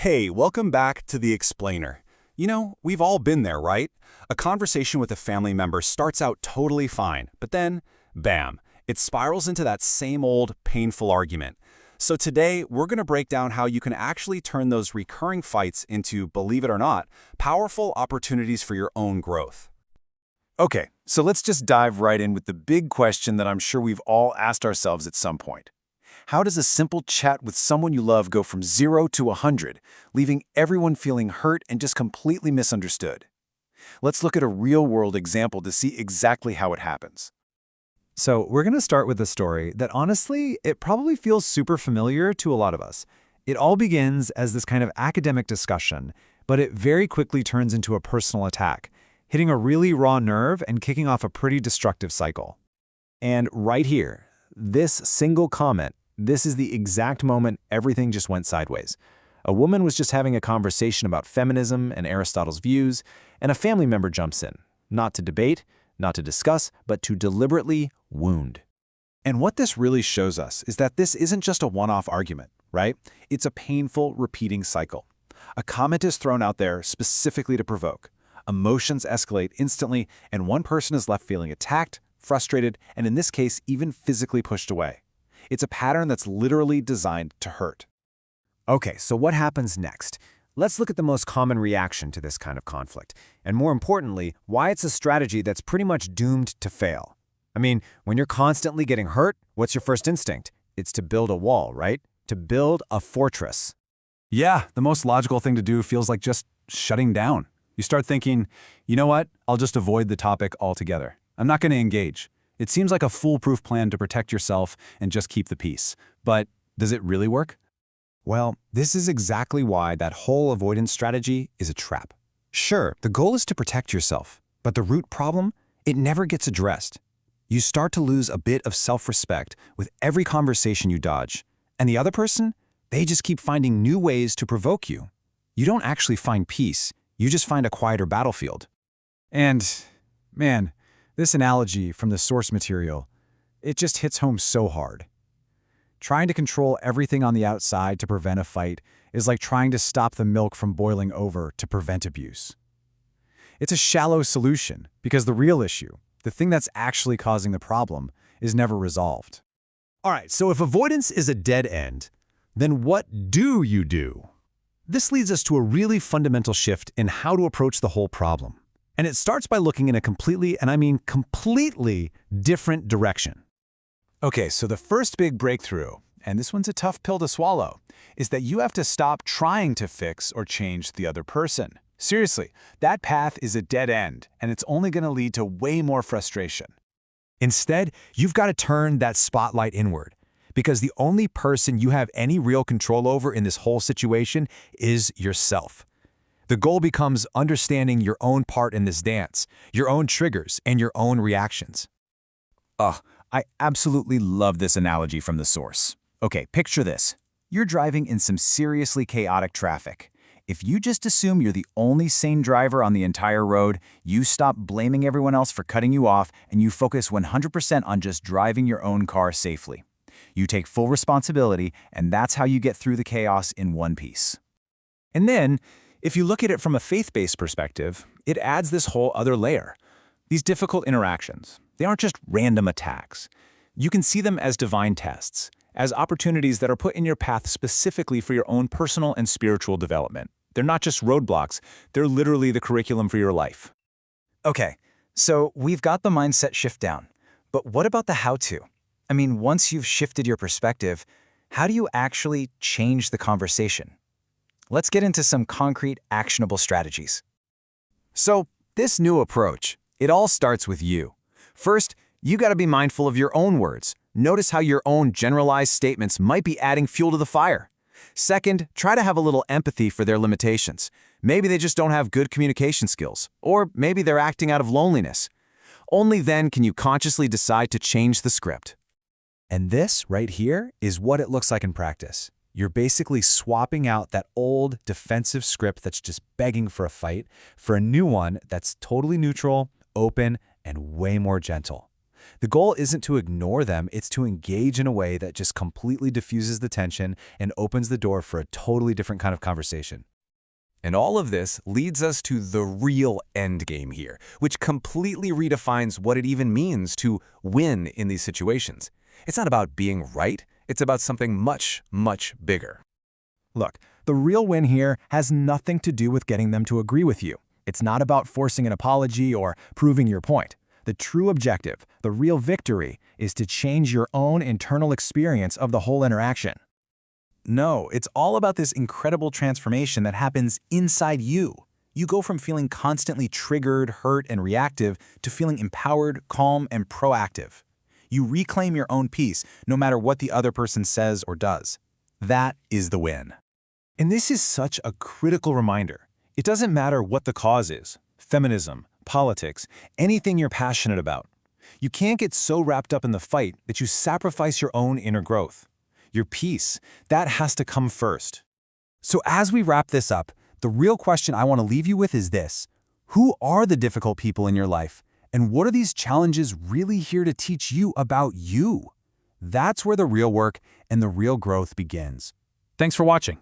Hey, welcome back to The Explainer. We've all been there, right? A conversation with a family member starts out totally fine, but then, bam, it spirals into that same old, painful argument. So today, we're going to break down how you can actually turn those recurring fights into, believe it or not, powerful opportunities for your own growth. Okay, so let's just dive right in with the big question that I'm sure we've all asked ourselves at some point. How does a simple chat with someone you love go from 0 to 100, leaving everyone feeling hurt and just completely misunderstood? Let's look at a real-world example to see exactly how it happens. So we're going to start with a story that honestly, it probably feels super familiar to a lot of us. It all begins as this kind of academic discussion, but it very quickly turns into a personal attack, hitting a really raw nerve and kicking off a pretty destructive cycle. And right here, this single comment, this is the exact moment everything just went sideways. A woman was just having a conversation about feminism and Aristotle's views, and a family member jumps in, not to debate, not to discuss, but to deliberately wound. And what this really shows us is that this isn't just a one-off argument, right? It's a painful, repeating cycle. A comment is thrown out there specifically to provoke. Emotions escalate instantly, and one person is left feeling attacked, frustrated, and in this case, even physically pushed away. It's a pattern that's literally designed to hurt. Okay, so what happens next? Let's look at the most common reaction to this kind of conflict, and more importantly, why it's a strategy that's pretty much doomed to fail. I mean, when you're constantly getting hurt, what's your first instinct? It's to build a wall, right? To build a fortress. Yeah, the most logical thing to do feels like just shutting down. You start thinking, you know what, I'll just avoid the topic altogether. I'm not going to engage. It seems like a foolproof plan to protect yourself and just keep the peace. But does it really work? Well, this is exactly why that whole avoidance strategy is a trap. Sure, the goal is to protect yourself, but the root problem, it never gets addressed. You start to lose a bit of self-respect with every conversation you dodge, and the other person, they just keep finding new ways to provoke you. You don't actually find peace, you just find a quieter battlefield. And, man, this analogy from the source material, it just hits home so hard. Trying to control everything on the outside to prevent a fight is like trying to stop the milk from boiling over to prevent abuse. It's a shallow solution because the real issue, the thing that's actually causing the problem, is never resolved. All right, so if avoidance is a dead end, then what do you do? This leads us to a really fundamental shift in how to approach the whole problem. And it starts by looking in a completely, and I mean completely, different direction. Okay, so the first big breakthrough, and this one's a tough pill to swallow, is that you have to stop trying to fix or change the other person. Seriously, that path is a dead end, and it's only going to lead to way more frustration. Instead, you've got to turn that spotlight inward, because the only person you have any real control over in this whole situation is yourself. The goal becomes understanding your own part in this dance, your own triggers, and your own reactions. I absolutely love this analogy from the source. Okay, picture this. You're driving in some seriously chaotic traffic. If you just assume you're the only sane driver on the entire road, you stop blaming everyone else for cutting you off and you focus 100% on just driving your own car safely. You take full responsibility, and that's how you get through the chaos in one piece. And then, if you look at it from a faith-based perspective, it adds this whole other layer. These difficult interactions, they aren't just random attacks. You can see them as divine tests, as opportunities that are put in your path specifically for your own personal and spiritual development. They're not just roadblocks, they're literally the curriculum for your life. Okay, so we've got the mindset shift down, but what about the how-to? I mean, once you've shifted your perspective, how do you actually change the conversation? Let's get into some concrete, actionable strategies. So, this new approach, it all starts with you. First, you got to be mindful of your own words. Notice how your own generalized statements might be adding fuel to the fire. Second, try to have a little empathy for their limitations. Maybe they just don't have good communication skills, or maybe they're acting out of loneliness. Only then can you consciously decide to change the script. And this right here is what it looks like in practice. You're basically swapping out that old defensive script that's just begging for a fight for a new one that's totally neutral, open, and way more gentle. The goal isn't to ignore them, it's to engage in a way that just completely diffuses the tension and opens the door for a totally different kind of conversation. And all of this leads us to the real end game here, which completely redefines what it even means to win in these situations. It's not about being right, it's about something much, much bigger. Look, the real win here has nothing to do with getting them to agree with you. It's not about forcing an apology or proving your point. The true objective, the real victory, is to change your own internal experience of the whole interaction. No, it's all about this incredible transformation that happens inside you. You go from feeling constantly triggered, hurt, and reactive to feeling empowered, calm, and proactive. You reclaim your own peace no matter what the other person says or does. That is the win. And this is such a critical reminder. It doesn't matter what the cause is, feminism, politics, anything you're passionate about. You can't get so wrapped up in the fight that you sacrifice your own inner growth. Your peace, that has to come first. So as we wrap this up, the real question I want to leave you with is this. Who are the difficult people in your life? And what are these challenges really here to teach you about you? That's where the real work and the real growth begins. Thanks for watching.